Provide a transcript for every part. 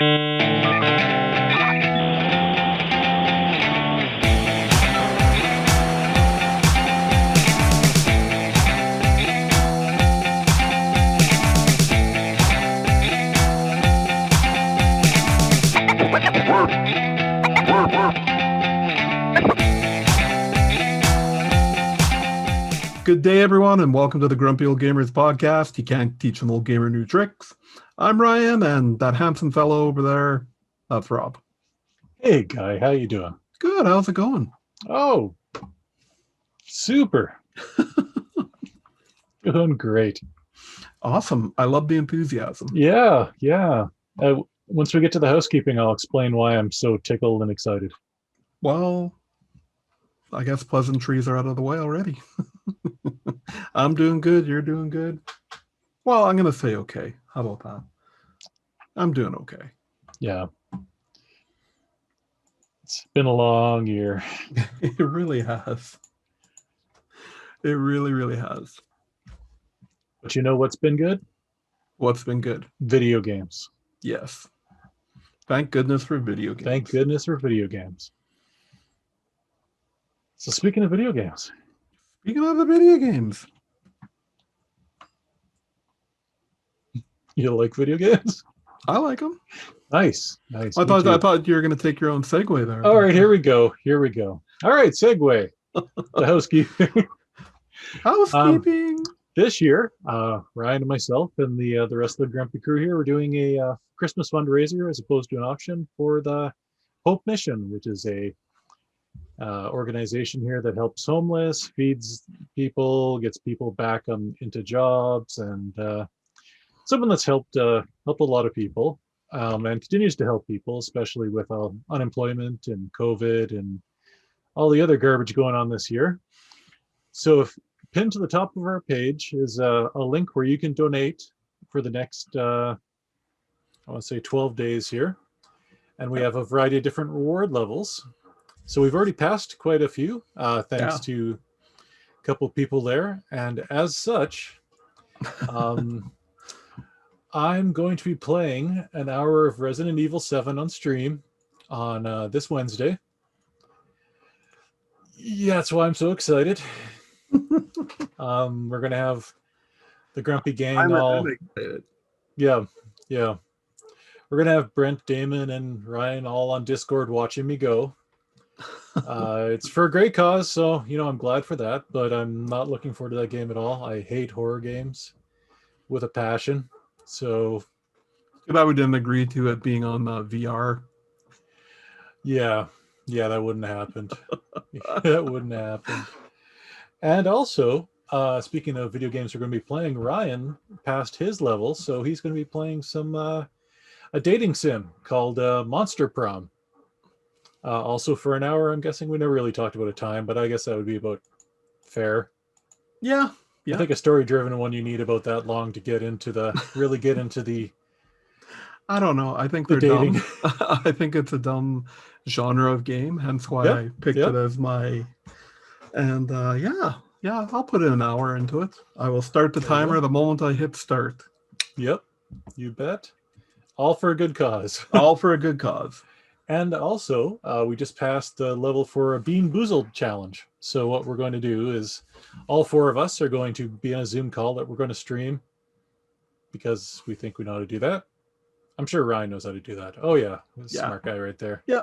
Good day, everyone, and welcome to the Grumpy Old Gamers podcast. You can't teach an old gamer new tricks. I'm Ryan, and that handsome fellow over there, that's Rob. Hey, Guy, how you doing? Good, how's it going? Oh, super. Doing great. Awesome. I love the enthusiasm. Yeah. Once we get to the housekeeping, I'll explain why I'm so tickled and excited. Well, I guess pleasantries are out of the way already. I'm doing good. You're doing good. Well, I'm going to say okay. How about that? I'm doing okay. Yeah. It's been a long year. It really has. It really, really has. But you know what's been good? What's been good? Video games. Yes. Thank goodness for video games. Thank goodness for video games. So speaking of video games. Speaking of the video games. You like video games? I like them. Nice. I thought you were going to take your own segue there. All right, here we go. All right, segue. The housekeeping. Housekeeping. This year, Ryan and myself and the rest of the Grumpy crew here, we're doing a Christmas fundraiser as opposed to an auction for the Hope Mission, which is a organization here that helps homeless, feeds people, gets people back into jobs, and someone that's helped a lot of people and continues to help people, especially with unemployment and COVID and all the other garbage going on this year. So if pinned to the top of our page is a link where you can donate for the next, I want to say 12 days here. And we have a variety of different reward levels. So we've already passed quite a few, thanks to a couple of people there. And as such, I'm going to be playing an hour of Resident Evil 7 on stream on this Wednesday. Yeah, that's why I'm so excited. We're gonna have the Grumpy Gang I'm excited. Yeah. We're gonna have Brent, Damon, and Ryan all on Discord watching me go. It's for a great cause, so I'm glad for that, but I'm not looking forward to that game at all. I hate horror games with a passion. So too bad we didn't agree to it being on VR. Yeah, that wouldn't have happened. That wouldn't have happened. And also, speaking of video games we're going to be playing, Ryan passed his level, so he's going to be playing some a dating sim called Monster Prom. Also for an hour. I'm guessing we never really talked about a time, but I guess that would be about fair. Yeah. I think a story-driven one you need about that long to get into the I don't know. I think they're dating. Dumb. I think it's a dumb genre of game, hence why I picked it as my. And I'll put in an hour into it. I will start the timer the moment I hit start. Yep, you bet. All for a good cause. All for a good cause. And also, we just passed the level for a Bean Boozled challenge. So what we're going to do is all four of us are going to be on a Zoom call that we're going to stream because we think we know how to do that. I'm sure Ryan knows how to do that. Oh, yeah. Smart guy right there. Yeah.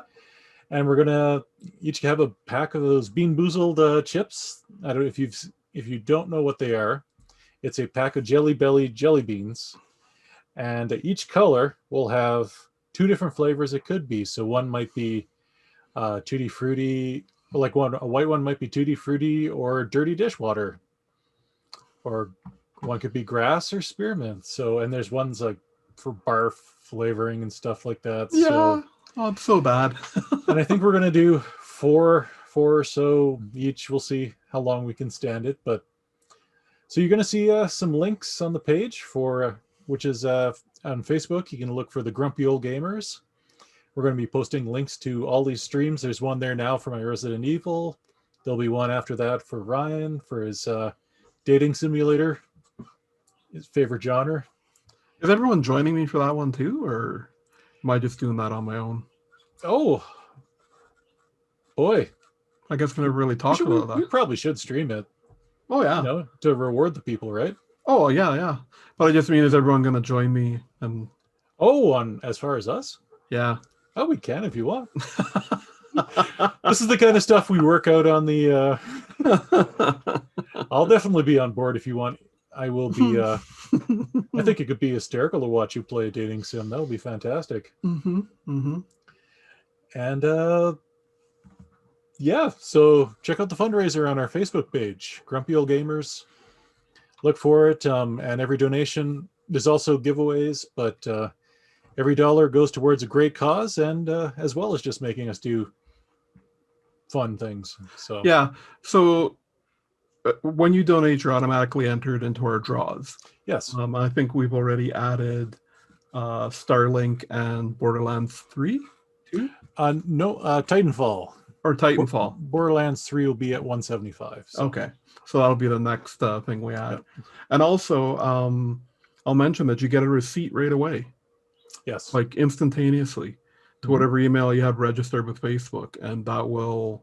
And we're going to each have a pack of those Bean Boozled chips. I don't know if you don't know what they are. It's a pack of Jelly Belly jelly beans. And each color will have two different flavors it could be. So one might be Tutti Frutti, like a white one might be Tutti Frutti or Dirty Dishwater. Or one could be grass or spearmint. So, and there's ones like for barf flavoring and stuff like that. Yeah. So, oh, it's so bad. and I think we're going to do four or so each. We'll see how long we can stand it. But so you're going to see some links on the page for, which is on Facebook. You can look for the Grumpy Old Gamers. We're going to be posting links to all these streams. There's one there now for my Resident Evil. There'll be one after that for Ryan for his dating simulator, his favorite genre. Is everyone joining me for that one too, or Am I just doing that on my own? Oh, boy. I guess we never really talked about that. We probably should stream it. Oh, yeah. To reward the people, right? Oh, yeah. But I just mean, is everyone going to join me? And as far as us? Yeah. Oh, we can if you want. This is the kind of stuff we work out on the... I'll definitely be on board if you want. I will be... I think it could be hysterical to watch you play a dating sim. That would be fantastic. And... yeah, so check out the fundraiser on our Facebook page, Grumpy Old Gamers. Look for it, and every donation, there's also giveaways, but every dollar goes towards a great cause, and as well as just making us do fun things. So yeah, so when you donate, you're automatically entered into our draws. Yes. I think we've already added Starlink and Borderlands 3? 2? No, Titanfall. Or Titanfall. Borderlands 3 will be at 175. So. Okay. So that'll be the next thing we add. Yep. And also, I'll mention that you get a receipt right away. Yes. Like instantaneously to whatever email you have registered with Facebook. And that will,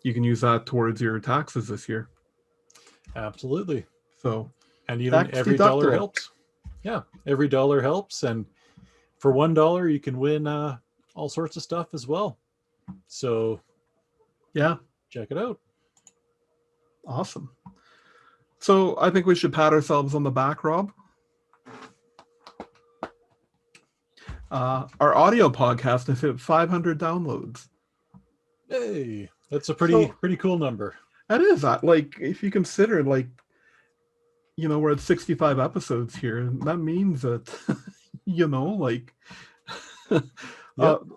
you can use that towards your taxes this year. Absolutely. So, and even every dollar helps. Yeah. Every dollar helps. And for $1, you can win all sorts of stuff as well. So, yeah, check it out. Awesome. So I think we should pat ourselves on the back, Rob. Our audio podcast has hit 500 downloads. Hey, that's a pretty cool number. That is that. Like, if you consider, like, we're at 65 episodes here, that means that, like,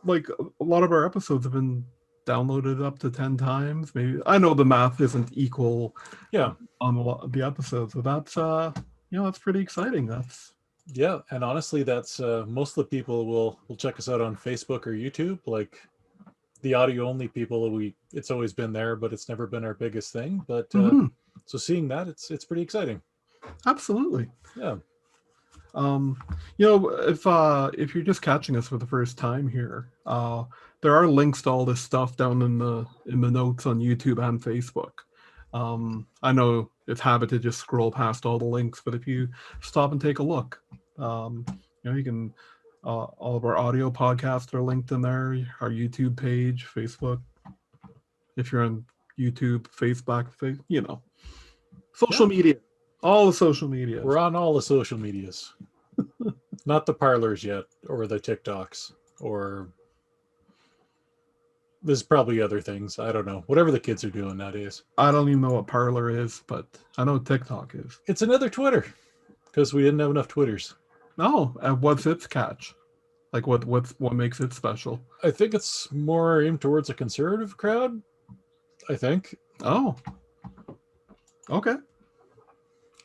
like a lot of our episodes have been downloaded up to 10 times. Maybe I know the math isn't equal. Yeah, on the episodes, but that's that's pretty exciting. Yeah, and honestly, that's most of the people will check us out on Facebook or YouTube. Like the audio only people, it's always been there, but it's never been our biggest thing. But so seeing that, it's pretty exciting. Absolutely. Yeah. If you're just catching us for the first time here, there are links to all this stuff down in the notes on YouTube and Facebook. I know it's habit to just scroll past all the links, but if you stop and take a look, you can. All of our audio podcasts are linked in there. Our YouTube page, Facebook. If you're on YouTube, Facebook, social media. All the social media. We're on all the social medias. Not the parlors yet, or the TikToks, or there's probably other things. I don't know. Whatever the kids are doing nowadays. I don't even know what Parlor is, but I know what TikTok is. It's another Twitter, because we didn't have enough Twitters. No, and what's its catch? Like what makes it special? I think it's more aimed towards a conservative crowd. I think. Oh. Okay.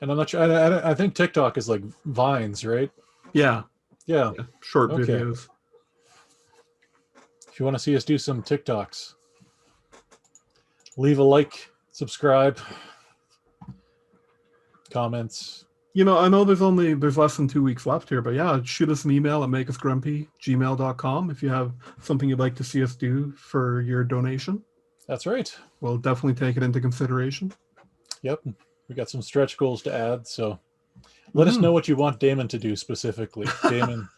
And I'm not sure. I think TikTok is like Vines, right? Yeah. Short videos. If you want to see us do some TikToks, leave a like, subscribe, comments. I know there's less than 2 weeks left here, but yeah, shoot us an email at makeusgrumpy@gmail.com if you have something you'd like to see us do for your donation. That's right. We'll definitely take it into consideration. Yep. We got some stretch goals to add, so let us know what you want Damon to do specifically. Damon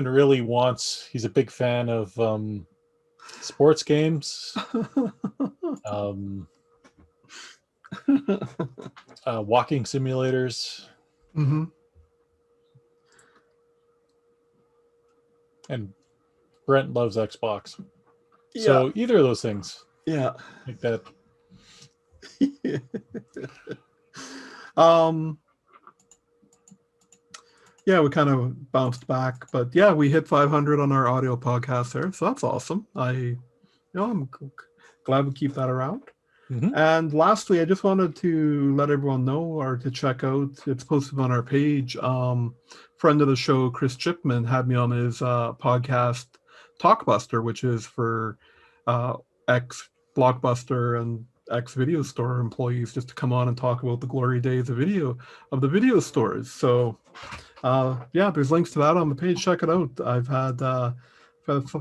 really wants, he's a big fan of sports games, walking simulators, and Brent loves Xbox. Yeah. So either of those things. Yeah. Like that. Yeah, we kind of bounced back, but yeah, we hit 500 on our audio podcast there, so that's awesome. I'm glad we keep that around. And lastly, I just wanted to let everyone know, or to check out, it's posted on our page. Friend of the show, Chris Chipman, had me on his podcast Talkbuster, which is for ex Blockbuster and ex Video Store employees, just to come on and talk about the glory days of the video stores. So Yeah, there's links to that on the page. Check it out. I've had a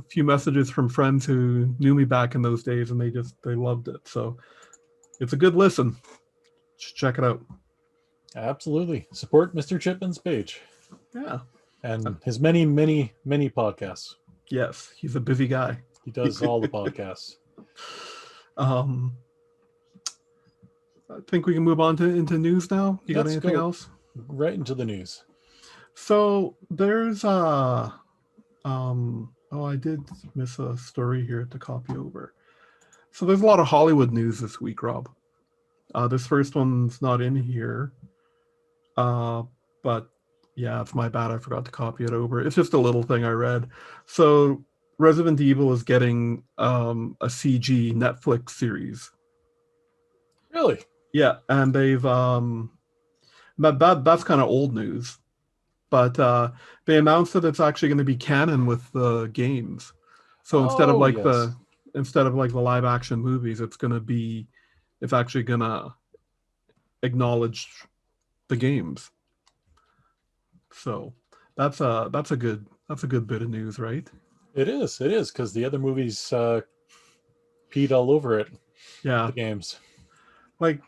few messages from friends who knew me back in those days, and they loved it. So it's a good listen. Check it out. Absolutely. Support Mr. Chipman's page. Yeah. And his many, many, many podcasts. Yes, he's a busy guy. He does all the podcasts. I think we can move on into news now. You got anything else? Right into the news. So there's I did miss a story here to copy over. So there's a lot of Hollywood news this week, Rob. This first one's not in here. But yeah, it's my bad. I forgot to copy it over. It's just a little thing I read. So Resident Evil is getting a CG Netflix series. Really? Yeah, and they've that's kind of old news, but they announced that it's actually going to be canon with the games. So instead of the live action movies, it's actually going to acknowledge the games. So that's a good bit of news, right? It is because the other movies peed all over it. Yeah, the games. Like,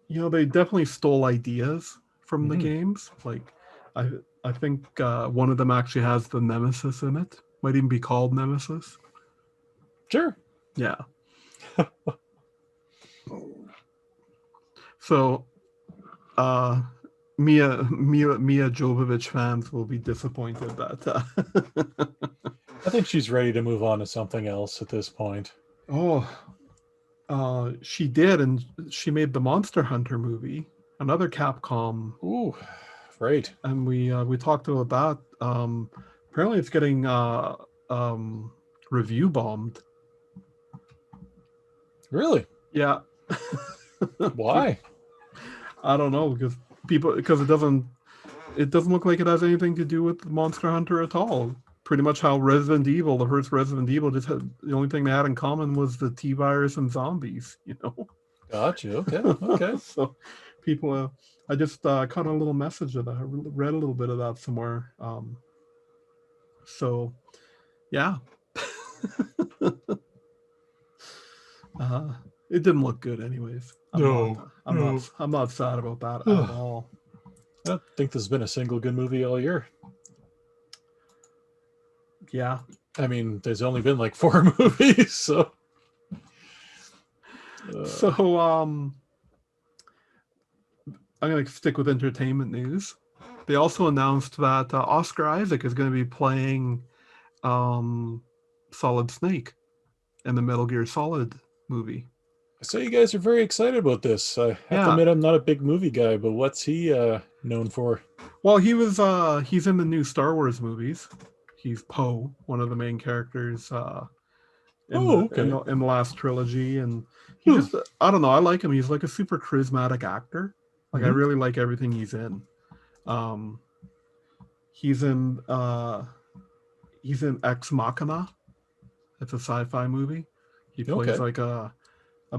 they definitely stole ideas from the games. Like, I think one of them actually has the Nemesis in it. Might even be called Nemesis. Sure. Yeah. So, Mia Jovovich fans will be disappointed that. I think she's ready to move on to something else at this point. She did, and she made the Monster Hunter movie, another Capcom. Ooh, right. And we talked about that. Apparently, it's getting review bombed. Really? Yeah. Why? I don't know, because it doesn't look like it has anything to do with Monster Hunter at all. Pretty much how the first Resident Evil, just had the only thing they had in common was the T-virus and zombies. Gotcha. Okay. So people, I just caught a little message of that. I read a little bit of that somewhere. So yeah. It didn't look good anyways. I'm not sad about that at all. I don't think there's been a single good movie all year. Yeah. I mean, there's only been like 4 movies, so. I'm going to stick with entertainment news. They also announced that Oscar Isaac is going to be playing Solid Snake in the Metal Gear Solid movie. So you guys are very excited about this. I have to admit I'm not a big movie guy, but what's he known for? Well, he's in the new Star Wars movies. He's Poe, one of the main characters in the last trilogy, and he just I don't know. I like him. He's like a super charismatic actor. Like I really like everything he's in. He's in Ex Machina. It's a sci-fi movie. He plays like a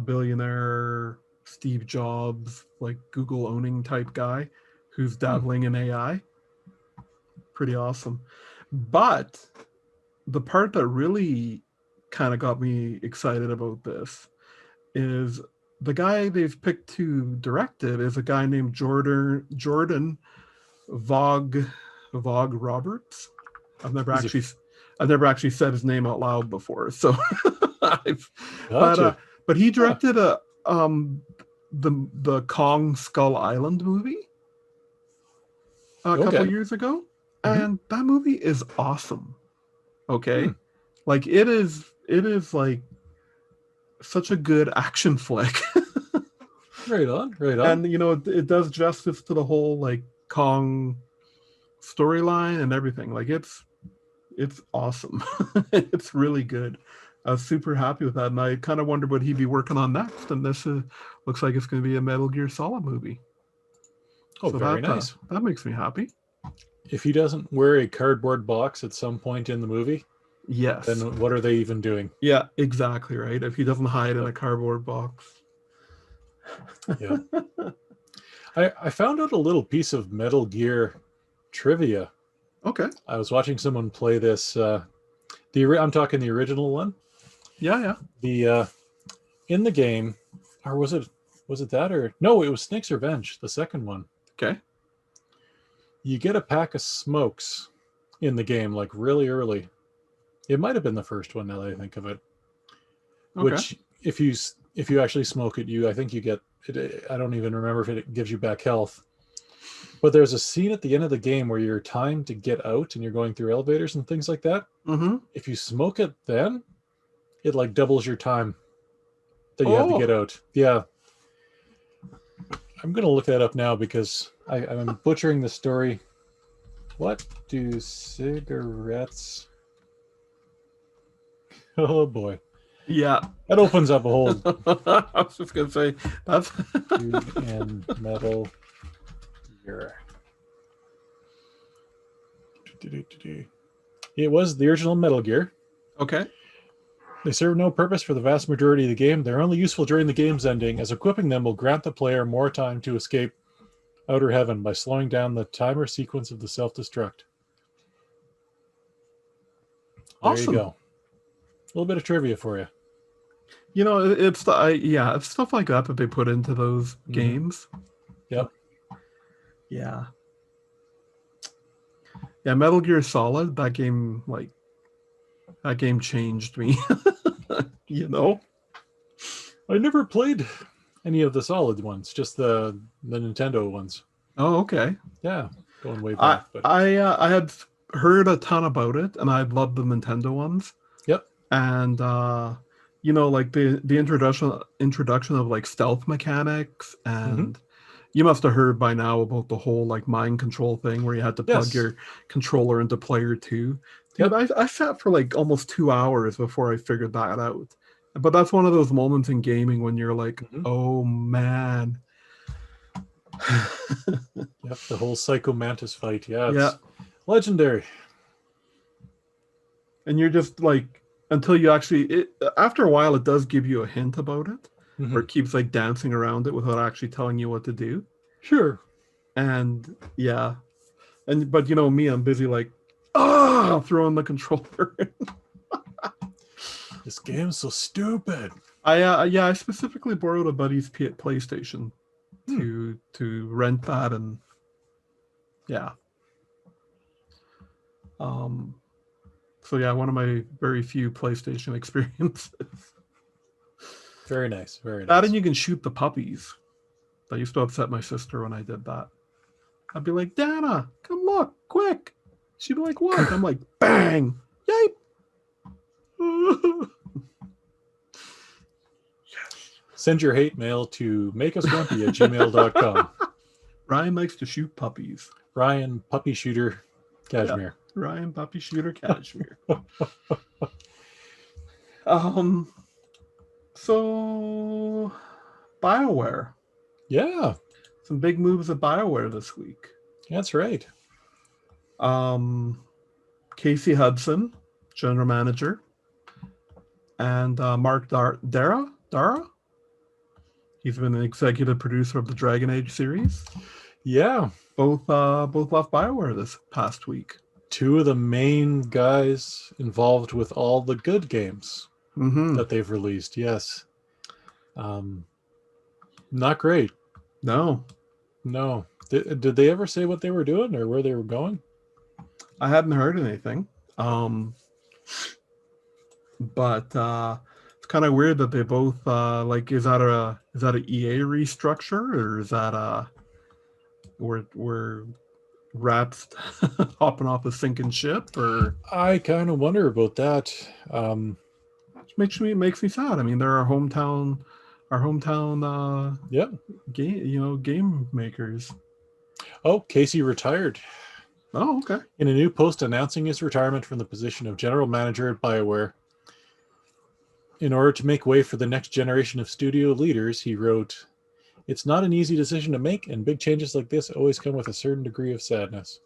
billionaire Steve Jobs, like Google owning type guy who's dabbling in AI. Pretty awesome. But the part that really kind of got me excited about this is the guy they've picked to direct it is a guy named Jordan Vogt Roberts. I've never actually said his name out loud before, so but he directed the Kong Skull Island movie a couple years ago, and that movie is awesome. Okay, like it is like such a good action flick. Right on. And it does justice to the whole like Kong storyline and everything. Like it's awesome. It's really good. I was super happy with that, and I kind of wondered what he'd be working on next. And this looks like it's going to be a Metal Gear Solid movie. Oh, so very nice. That makes me happy. If he doesn't wear a cardboard box at some point in the movie, yes, then what are they even doing? Yeah, exactly right. If he doesn't hide in a cardboard box. Yeah. I found out a little piece of Metal Gear trivia. Okay. I was watching someone play this. I'm talking the original one. Yeah. The in the game, or was it that, or no? It was Snake's Revenge, the second one. Okay. You get a pack of smokes in the game, like really early. It might have been the first one, now that I think of it. Okay. Which, if you actually smoke it, I think you get it. I don't even remember if it gives you back health. But there's a scene at the end of the game where you're timed to get out, and you're going through elevators and things like that. Mm-hmm. If you smoke it, then it like doubles your time that you have to get out. Yeah. I'm going to look that up now because I'm butchering the story. What do cigarettes... Oh, boy. Yeah. That opens up a whole... I was just going to say, that's... Food and Metal Gear. It was the original Metal Gear. Okay. They serve no purpose for the vast majority of the game. They're only useful during the game's ending, as equipping them will grant the player more time to escape outer heaven by slowing down the timer sequence of the self-destruct. Awesome. There you go. A little bit of trivia for you. You know, it's stuff like that they put into those games. Yep. Yeah. Yeah, Metal Gear Solid, that game changed me. You know? I never played any of the Solid ones, just the Nintendo ones. Oh, okay. Yeah, going way back. I had heard a ton about it, and I loved the Nintendo ones. Yep. And you know, like the introduction of like stealth mechanics, and you must have heard by now about the whole like mind control thing where you had to plug your controller into player 2. Dude, I sat for like almost 2 hours before I figured that out. But that's one of those moments in gaming when you're like, oh man. Yep, the whole Psycho Mantis fight. Yeah, it's legendary. And you're just like, until you actually, after a while, it does give you a hint about it, or it keeps like dancing around it without actually telling you what to do. Sure. And yeah, but you know me, I'm busy like, throwing the controller. This game's so stupid. I specifically borrowed a buddy's PlayStation to rent that, and yeah. So yeah, one of my very few PlayStation experiences. Very nice, very nice. That, and you can shoot the puppies. That used to upset my sister when I did that. I'd be like, Dana, come look, quick. She'd be like, what? I'm like, bang, yipe. Send your hate mail to makeusgrumpy@gmail.com. Ryan likes to shoot puppies. Ryan, puppy shooter, Cashmere. Yeah. Ryan, puppy shooter, Cashmere. So, Bioware. Yeah. Some big moves at Bioware this week. That's right. Casey Hudson, general manager, and Mark Darrah. He's been an executive producer of the Dragon Age series. Yeah. Both left Bioware this past week. Two of the main guys involved with all the good games that they've released. Yes. Not great. No. Did they ever say what they were doing or where they were going? I hadn't heard anything. But it's kind of weird that they both like, is that an EA restructure, or is that we're rats hopping off a sinking ship? Or I kind of wonder about that. Which makes me sad. I mean, they're our hometown game makers. Oh, Casey retired. Oh, okay. In a new post announcing his retirement from the position of general manager at Bioware, in order to make way for the next generation of studio leaders, he wrote, "It's not an easy decision to make, and big changes like this always come with a certain degree of sadness."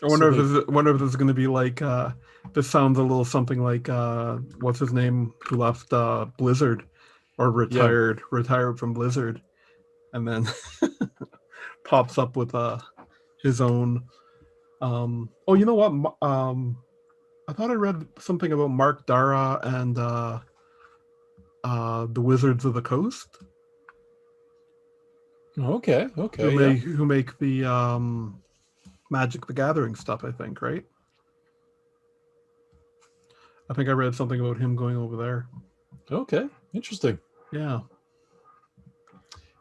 I wonder if this is going to be like, this sounds a little something like, what's his name, who left Blizzard, or retired from Blizzard, and then pops up with his own. Oh, you know what? I thought I read something about Mark Darrah and the Wizards of the Coast. Okay. Who make the Magic the Gathering stuff, I think, right? I think I read something about him going over there. Okay, interesting. Yeah.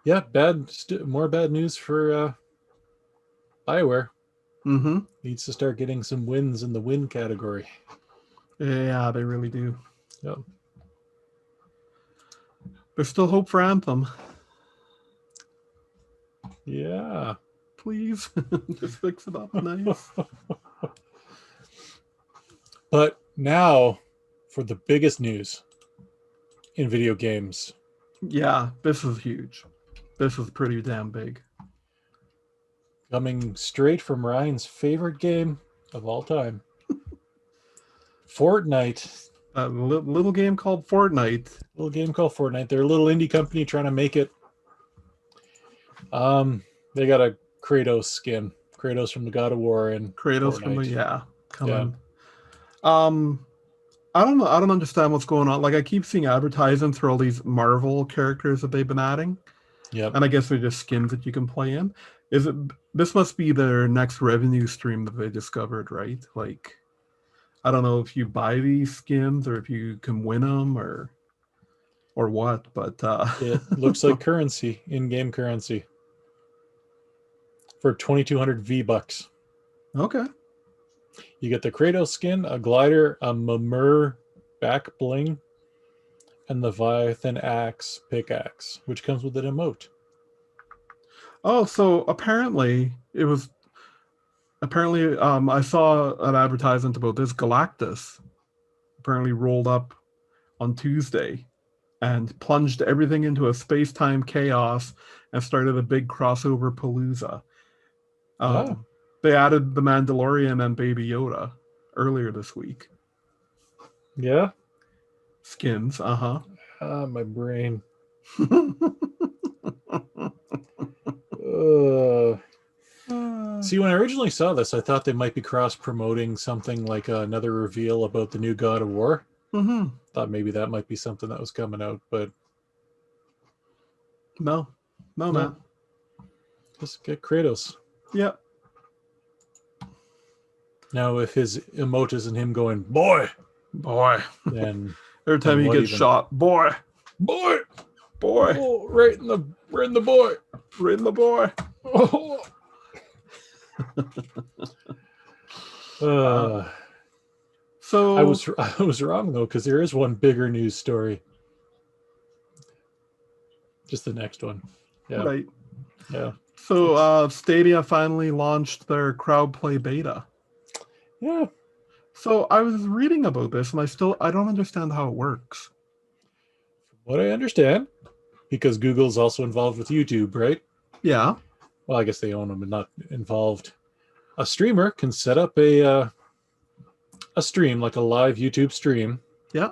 Yeah, more bad news for Bioware. Mm-hmm. Needs to start getting some wins in the win category. Yeah, they really do. Yep. There's still hope for Anthem. Yeah. Please, just fix it up nice. But now for the biggest news in video games. Yeah, this is huge. This is pretty damn big. Coming straight from Ryan's favorite game of all time. Fortnite. A little game called Fortnite. Little game called Fortnite. They're a little indie company trying to make it. They got a Kratos skin. Kratos from the God of War and Kratos Fortnite. coming. Yeah. I don't know. I don't understand what's going on. Like, I keep seeing advertisements for all these Marvel characters that they've been adding. Yep. And I guess they're just skins that you can play in. This must be their next revenue stream that they discovered, right? Like, I don't know if you buy these skins or if you can win them or what, but it looks like currency, in-game currency, for 2,200 V-Bucks. Okay. You get the Kratos skin, a glider, a Mimir back bling, and the Leviathan axe pickaxe, which comes with an emote. Oh, so apparently I saw an advertisement about this. Galactus apparently rolled up on Tuesday and plunged everything into a space-time chaos and started a big crossover palooza. They added the Mandalorian and Baby Yoda earlier this week. Yeah? Skins, my brain. See, when I originally saw this, I thought they might be cross-promoting something like another reveal about the new God of War. Mm-hmm. Thought maybe that might be something that was coming out, but no, man. Just get Kratos. Yep. Now, if his emote isn't him going, boy, then every time he gets shot, boy, oh, right in the boy, Oh. So I was wrong though, because there is one bigger news story. Just the next one. Yeah. Right. Yeah. So Stadia finally launched their crowd play beta. Yeah. So I was reading about this and I don't understand how it works. From what I understand, because Google's also involved with YouTube, right? Yeah. Well, I guess they own them and not involved. A streamer can set up a stream, like a live YouTube stream. Yeah.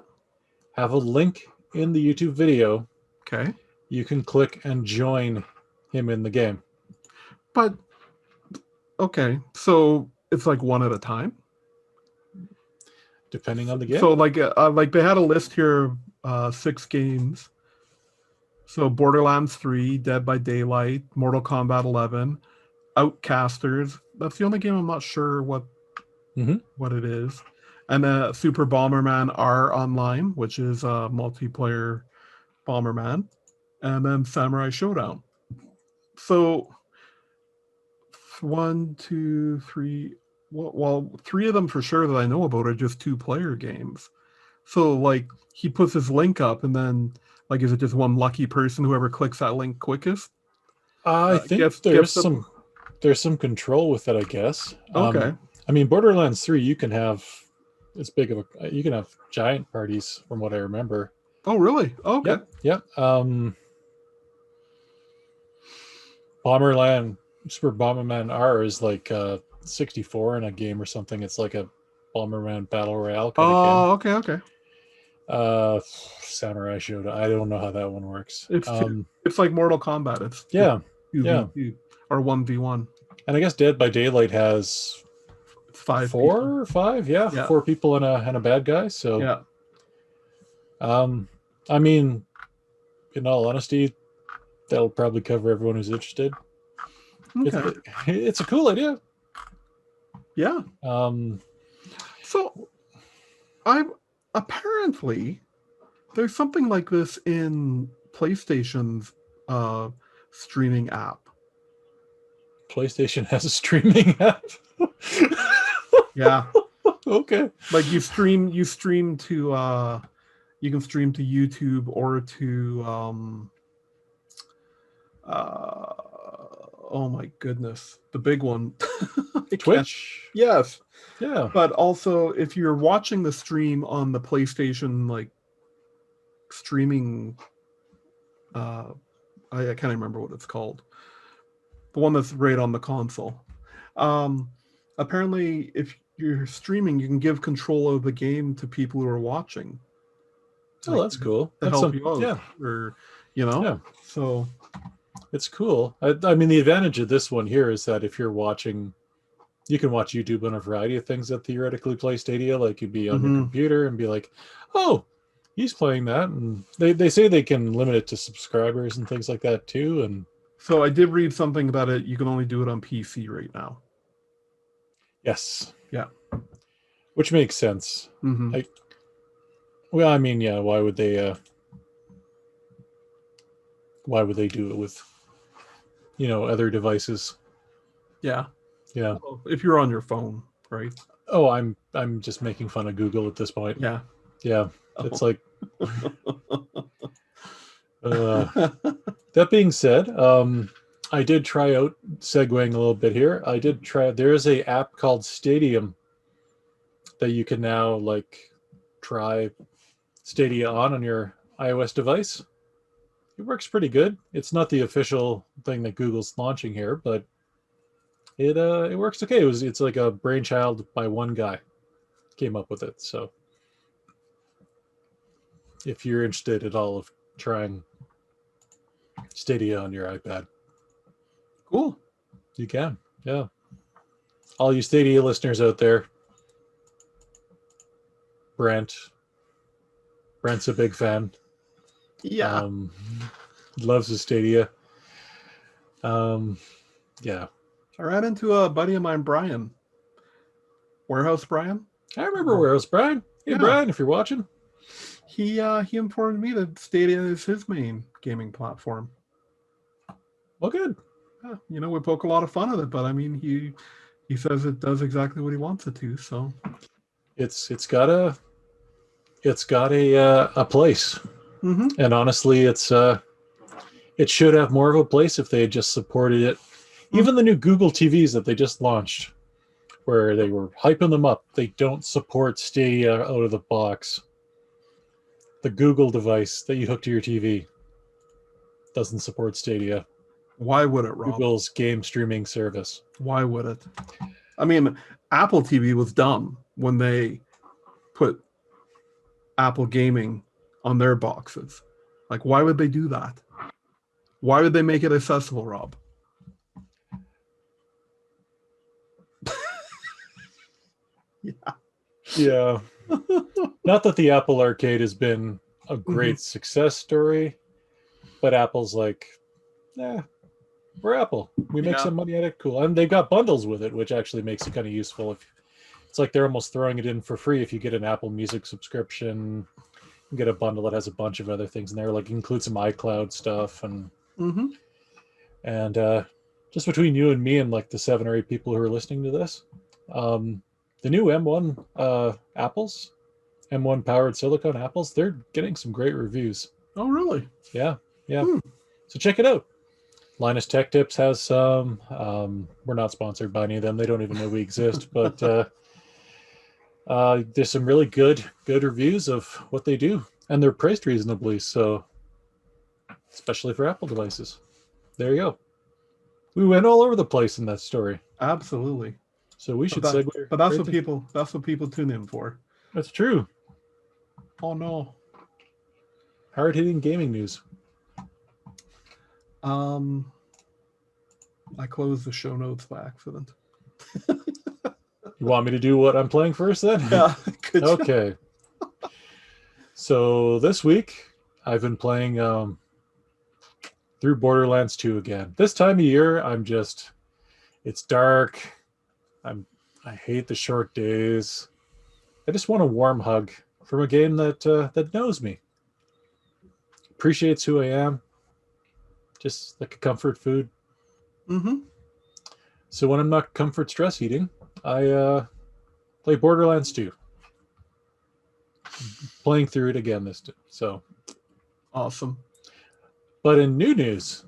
Have a link in the YouTube video. Okay. You can click and join him in the game. But okay, so it's like one at a time, depending on the game. So like they had a list here of 6 games. So Borderlands 3, Dead by Daylight, Mortal Kombat 11, Outcasters. That's the only game I'm not sure what it is. And Super Bomberman R Online, which is a multiplayer Bomberman, and then Samurai Showdown. So 1, 2, 3. Well, 3 of them for sure that I know about are just 2-player games. So like he puts his link up, and then like is it just one lucky person whoever clicks that link quickest? I think there's some control with it, I guess. Okay. I mean, Borderlands 3, you can have you can have giant parties, from what I remember. Oh, really? Okay. Yep. Super Bomberman R is like 64 in a game or something. It's like a Bomberman Battle Royale kind of game. Okay. Samurai Showdown. I don't know how that one works. It's like Mortal Kombat. It's yeah. or 1v1. And I guess Dead by Daylight has 5 4 people. or 5, yeah, 4 people and a bad guy. So yeah. I mean, in all honesty, that'll probably cover everyone who's interested. Okay. It's a cool idea. Yeah. So apparently there's something like this in PlayStation's streaming app. PlayStation has a streaming app. Yeah. Okay. Like you stream to you can stream to YouTube or to oh my goodness, the big one. Twitch? Yes. Yeah. But also if you're watching the stream on the PlayStation like streaming I can't remember what it's called. The one that's right on the console. Apparently if you're streaming, you can give control of the game to people who are watching. Oh, that's cool. To help you out. Yeah. Or, you know? Yeah. So it's cool. I mean, the advantage of this one here is that if you're watching, you can watch YouTube on a variety of things that theoretically play Stadia. Like you'd be on your computer and be like, oh, he's playing that. And they say they can limit it to subscribers and things like that too. And so I did read something about it. You can only do it on PC right now. Yes. Yeah. Which makes sense. Well, I mean, yeah, why would they do it with, other devices? Yeah. Yeah. Well, if you're on your phone, right? Oh, I'm just making fun of Google at this point. Yeah. Yeah. It's like that being said, I did try out, segueing a little bit here. There is a app called Stadium that you can now like try Stadia on your iOS device. It works pretty good. It's not the official thing that Google's launching here, but it works okay. It's like a brainchild by one guy came up with it. So if you're interested at all of trying Stadia on your iPad, cool. You can. Yeah. All you Stadia listeners out there, Brent's a big fan. Yeah. Loves his Stadia. Yeah. I ran into a buddy of mine, Brian. Warehouse Brian. I remember Warehouse Brian. Hey, Brian, if you're watching. He informed me that Stadia is his main gaming platform. Well, good. Yeah, we poke a lot of fun at it, but I mean, he says it does exactly what he wants it to. So it's got a place, and honestly, it should have more of a place if they had just supported it. Even the new Google TVs that they just launched, where they were hyping them up, they don't support Stadia out of the box. The Google device that you hook to your TV doesn't support Stadia. Why would it, Rob? Google's game streaming service. Why would it? I mean, Apple TV was dumb when they put Apple Gaming on their boxes. Like, why would they do that? Why would they make it accessible, Rob? Yeah. Not that the Apple Arcade has been a great success story, but Apple's like, we're Apple. We make some money at it. Cool. And they got bundles with it, which actually makes it kind of useful. It's like they're almost throwing it in for free if you get an Apple Music subscription. You get a bundle that has a bunch of other things in there, like include some iCloud stuff and just between you and me and like the 7 or 8 people who are listening to this, the new M1 apples, M1 powered silicone apples, they're getting some great reviews. Oh, really? Yeah. So check it out. Linus Tech Tips has some. We're not sponsored by any of them. They don't even know we exist, but there's some really good reviews of what they do, and they're priced reasonably. So, especially for Apple devices, there you go. We went all over the place in that story. Absolutely. So we should segue. But that's what people tune in for. That's true. Oh no. Hard hitting gaming news. I I closed the show notes by accident. You want me to do what I'm playing first then? Yeah. Okay. So this week I've been playing through Borderlands 2 again. This time of year, it's dark. I hate the short days. I just want a warm hug from a game that knows me, appreciates who I am, just like a comfort food. Mm-hmm. So when I'm not comfort stress eating, I play Borderlands 2. Playing through it again this time. So Awesome. But in new news,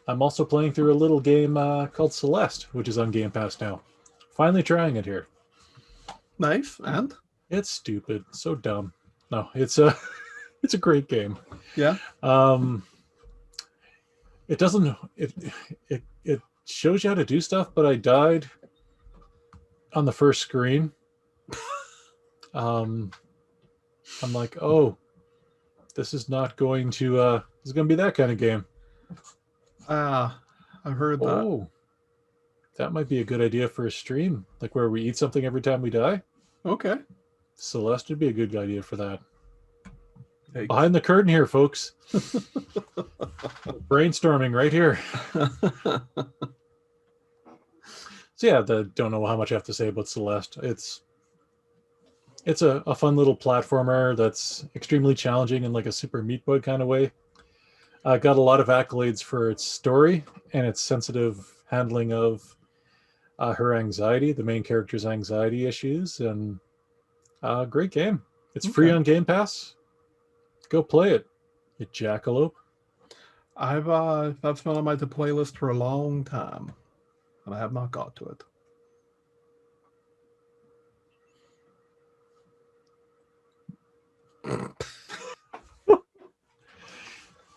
I'm also playing through a little game called Celeste, which is on Game Pass now. Finally trying it here. Nice. And? It's stupid. So dumb. No, it's a great game. Yeah. It doesn't it shows you how to do stuff, but I died on the first screen. I'm like, oh, this is not going to this is gonna be that kind of game. I've heard that. Oh, that might be a good idea for a stream, like where we eat something every time we die. Okay. Celeste would be a good idea for that. Hey. Behind the curtain here, folks. Brainstorming right here. So yeah, don't know how much I have to say about Celeste. It's a fun little platformer that's extremely challenging in like a Super Meat Boy kind of way. Got a lot of accolades for its story and its sensitive handling of her anxiety, the main character's anxiety issues, and great game. It's free on Game Pass. Go play it, you jackalope. That's been on my playlist for a long time, and I have not got to it.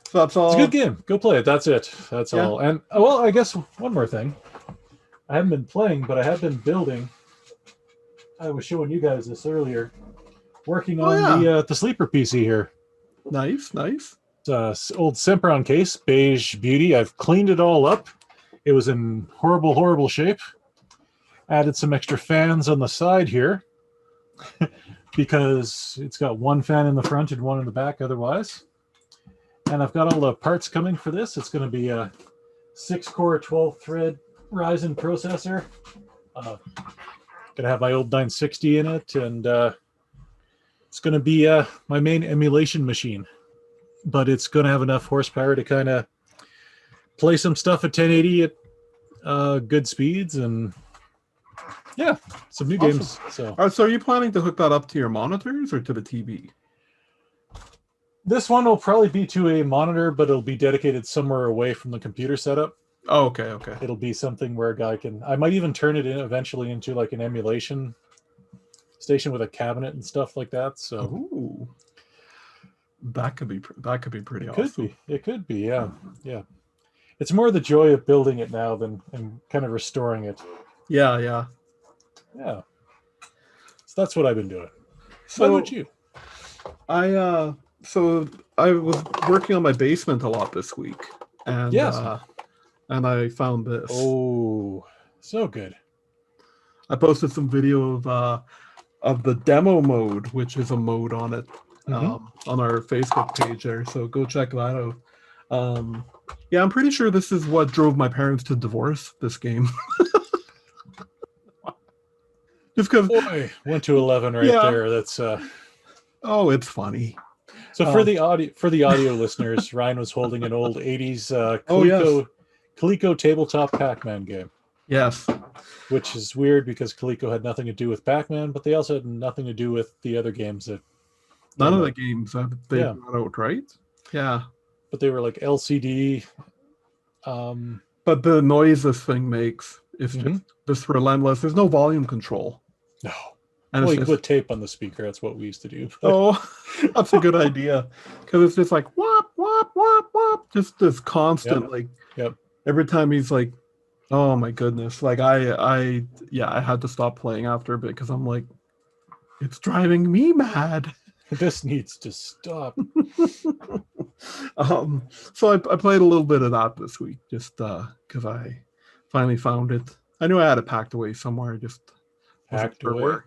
So that's all. It's a good game. Go play it. That's it. That's all. And well, I guess one more thing. I haven't been playing, but I have been building. I was showing you guys this earlier. Working on the sleeper PC here. Nice. It's old Sempron case, beige beauty. I've cleaned it all up. It was in horrible shape. Added some extra fans on the side here because it's got one fan in the front and one in the back otherwise. And I've got all the parts coming for this. It's going to be a 6-core, 12-thread Ryzen processor. Going to have my old 960 in it, and it's going to be my main emulation machine. But it's going to have enough horsepower to kind of play some stuff at 1080 at good speeds, and yeah, some new games. So are you planning to hook that up to your monitors or to the TV? This one will probably be to a monitor, but it'll be dedicated somewhere away from the computer setup. Oh, okay. It'll be something where a guy can... I might even turn it eventually into like an emulation station with a cabinet and stuff like that. So ooh, that could be pretty awesome. It could be, yeah. It's more the joy of building it now than kind of restoring it. Yeah. So that's what I've been doing. So what about you? So I was working on my basement a lot this week, and and I found this. Oh, so good! I posted some video of the demo mode, which is a mode on it, on our Facebook page there. So go check that out. I'm pretty sure this is what drove my parents to divorce this game. Just because 1 to 11 there. That's oh, it's funny. So for the audio listeners, Ryan was holding an old 80s Coleco tabletop PacMan game. Yes. Which is weird because Coleco had nothing to do with PacMan, but they also had nothing to do with the other games that... None of the games that they brought out, right? Yeah. But they were like LCD. But the noise this thing makes is just relentless. There's no volume control. No. And you put tape on the speaker. That's what we used to do. Oh, that's a good idea. Because it's just like, whop, whop, whop, whop. Just this constant, every time he's like, oh my goodness. Like I had to stop playing after a bit because I'm like, it's driving me mad. This needs to stop. So I played a little bit of that this week just because I Finally found it. I knew I had it packed away somewhere. Just wasn't Packed sure away. where.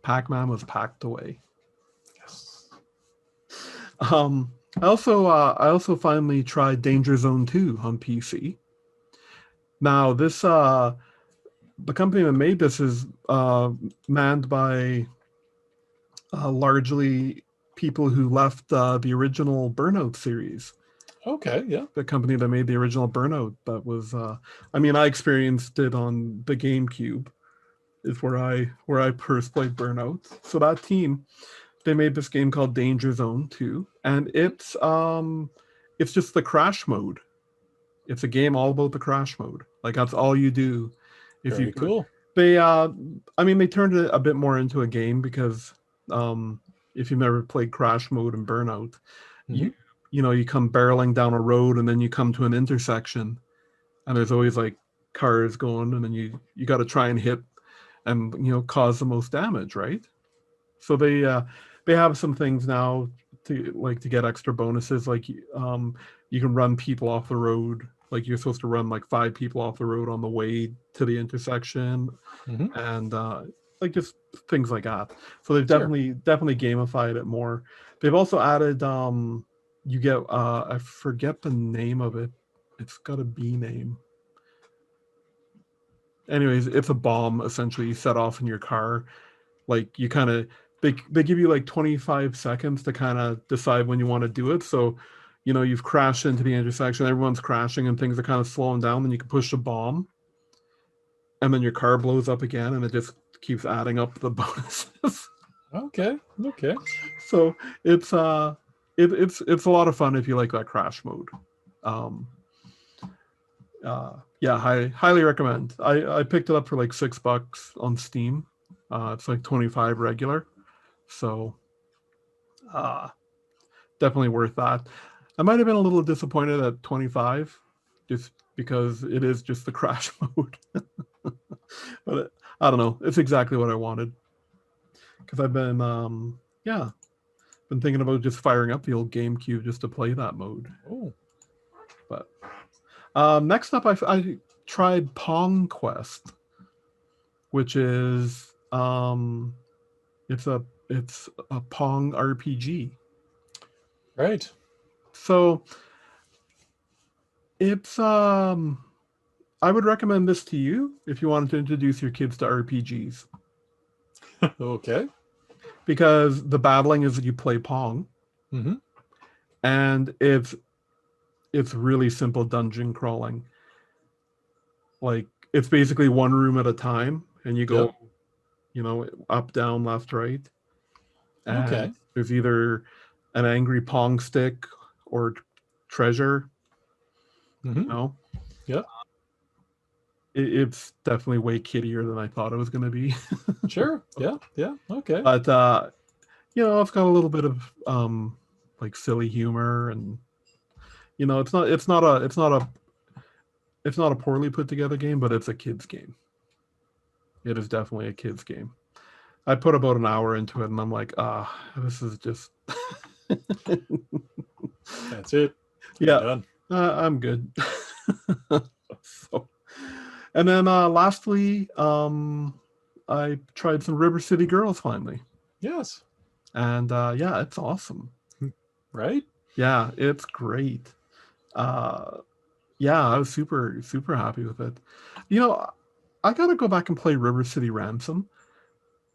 Pac-Man was packed away. Yes. I also finally tried Danger Zone 2 on PC. Now this the company that made this is manned by largely people who left the original Burnout series. Okay, yeah. The company that made the original Burnout. That was I experienced it on the GameCube. Is where I first played Burnout. So that team, they made this game called Danger Zone 2, and it's just the crash mode. It's a game all about the crash mode. Like that's all you do. If Very you cool. They they turned it a bit more into a game because if you've never played crash mode and Burnout, Mm-hmm. you come barreling down a road and then you come to an intersection and there's always like cars going and then you got to try and hit and cause the most damage, right? So they have some things now to get extra bonuses, like you can run people off the road. Like you're supposed to run like 5 people off the road on the way to the intersection, Mm-hmm. and like just things like that. So they've Sure. definitely gamified it more. They've also added you get I forget the name of it. It's got a B name. Anyways, it's a bomb essentially you set off in your car. Like you kind of they give you like 25 seconds to kind of decide when you want to do it. So you've crashed into the intersection, everyone's crashing and things are kind of slowing down, then you can push a bomb and then your car blows up again and it just keeps adding up the bonuses. Okay. So it's it's a lot of fun if you like that crash mode. Yeah, highly recommend. I picked it up for like $6 on Steam. It's like 25 regular, so definitely worth that. I might have been a little disappointed at 25, just because it is just the crash mode. But I don't know. It's exactly what I wanted. Because I've been been thinking about just firing up the old GameCube just to play that mode. Oh. But next up, I tried Pong Quest, which is it's a Pong RPG. Right. So it's I would recommend this to you if you wanted to introduce your kids to RPGs. Okay. Because the battling is that you play Pong. Mm-hmm. And it's really simple dungeon crawling. Like it's basically one room at a time and you go up, down, left, right. And Okay. there's either an angry Pong stick or treasure. Mm-hmm. Yep. It's definitely way kiddier than I thought it was going to be. Sure. Yeah. Okay. But it's got a little bit of like silly humor, and it's not a poorly put together game, but it's a kid's game. It is definitely a kid's game. I put about an hour into it and I'm like, this is just That's it. Yeah. Done. I'm good. So, and then lastly, I tried some River City Girls finally. Yes. And it's awesome. Right? Yeah, it's great. I was super, super happy with it. I gotta go back and play River City Ransom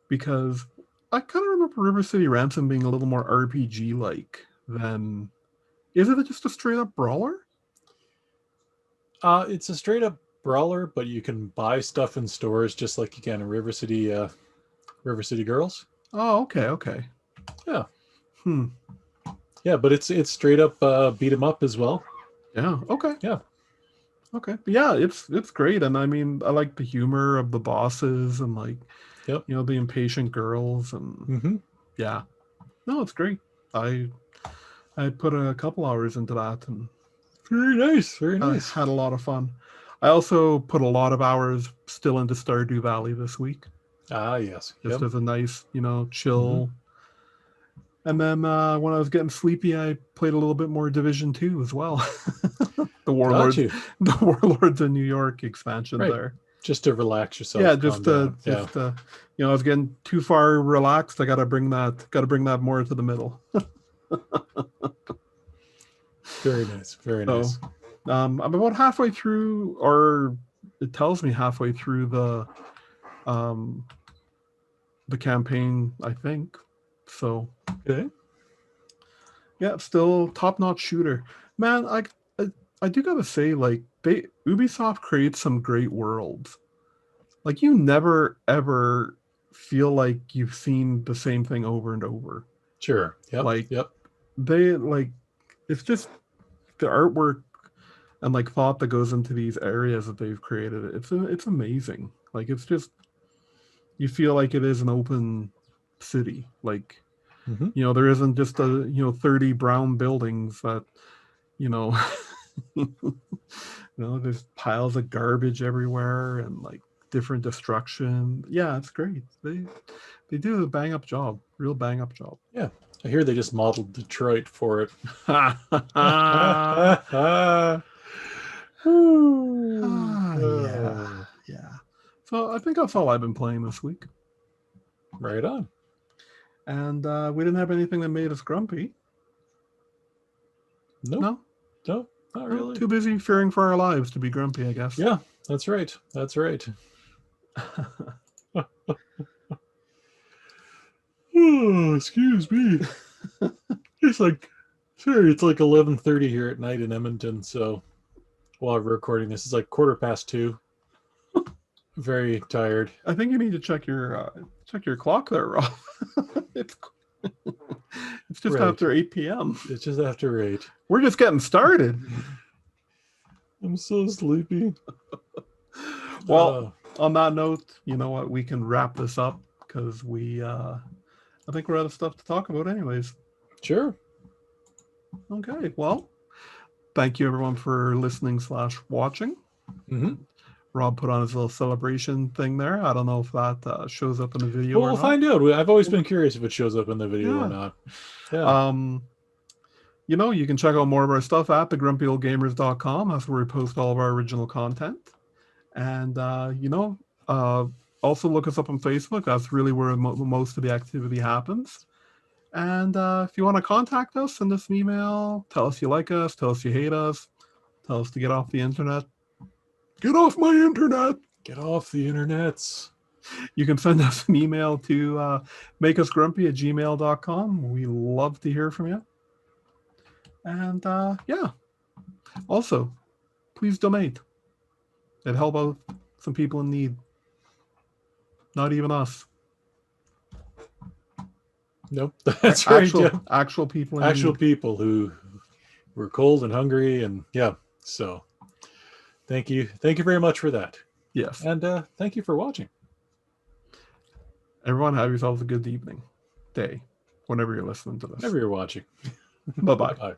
because I kind of remember River City Ransom being a little more RPG-like than... Is it just a straight-up brawler? It's a straight-up brawler, but you can buy stuff in stores just like you can in River City Girls. Oh, okay. Yeah. Yeah, but it's straight up beat 'em up as well. Yeah. Okay. Yeah. Okay. But yeah, it's great, and I like the humor of the bosses and like, the impatient girls and yeah. No, it's great. I put a couple hours into that and very nice. I had a lot of fun. I also put a lot of hours still into Stardew Valley this week. Yes. Just as a nice, chill. And then when I was getting sleepy, I played a little bit more Division 2 as well. the Got you. Warlords of New York expansion Right. there. Just to relax yourself. Yeah, just to you know, I was getting too far relaxed. I gotta bring that more to the middle. Very nice. Very nice. I'm about halfway through, or it tells me halfway through the campaign, I think. So okay. Yeah, still top-notch shooter. Man, I do gotta say, like, Ubisoft creates some great worlds. Like, you never ever feel like you've seen the same thing over and over. Sure. Yep. Like, yep. It's just the artwork and like thought that goes into these areas that they've created. It's amazing. Like, it's just, you feel like it is an open city. Like, you know, there isn't just 30 brown buildings that, you know, there's piles of garbage everywhere and like different destruction. Yeah, it's great. They do a bang up job, real bang up job. Yeah, I hear they just modeled Detroit for it. Yeah. So I think that's all I've been playing this week. Right on. And we didn't have anything that made us grumpy. No, not really. Too busy fearing for our lives to be grumpy, I guess. Yeah, that's right. That's right. Oh, excuse me. It's like 11:30 here at night in Edmonton. So while we're recording this, it's like 2:15. Very tired. I think you need to check your clock there, Rob. It's just right. After 8 p.m. It's just after 8. We're just getting started. I'm so sleepy. Well, on that note, you know what? We can wrap this up because I think we're out of stuff to talk about anyways. Sure. Okay. Well, thank you everyone for listening / watching. Rob put on his little celebration thing there. I don't know if that shows up in the video. Well, we'll find out. I've always been curious if it shows up in the video or not. Yeah. You know, you can check out more of our stuff at thegrumpyoldgamers.com. That's where we post all of our original content. And, you know, also look us up on Facebook. That's really where most of the activity happens. And if you want to contact us, send us an email. Tell us you like us. Tell us you hate us. Tell us to get off the internet. Get off my internet. Get off the internets. You can send us an email to makeusgrumpy@gmail.com. We love to hear from you. And yeah. Also, please donate. It'd help out some people in need. Not even us. Nope. That's right. Actual people. People who were cold and hungry, and yeah. So, thank you very much for that. Yes. And thank you for watching. Everyone, have yourselves a good evening, day, whenever you're listening to this. Whenever you're watching. Bye-bye. Bye.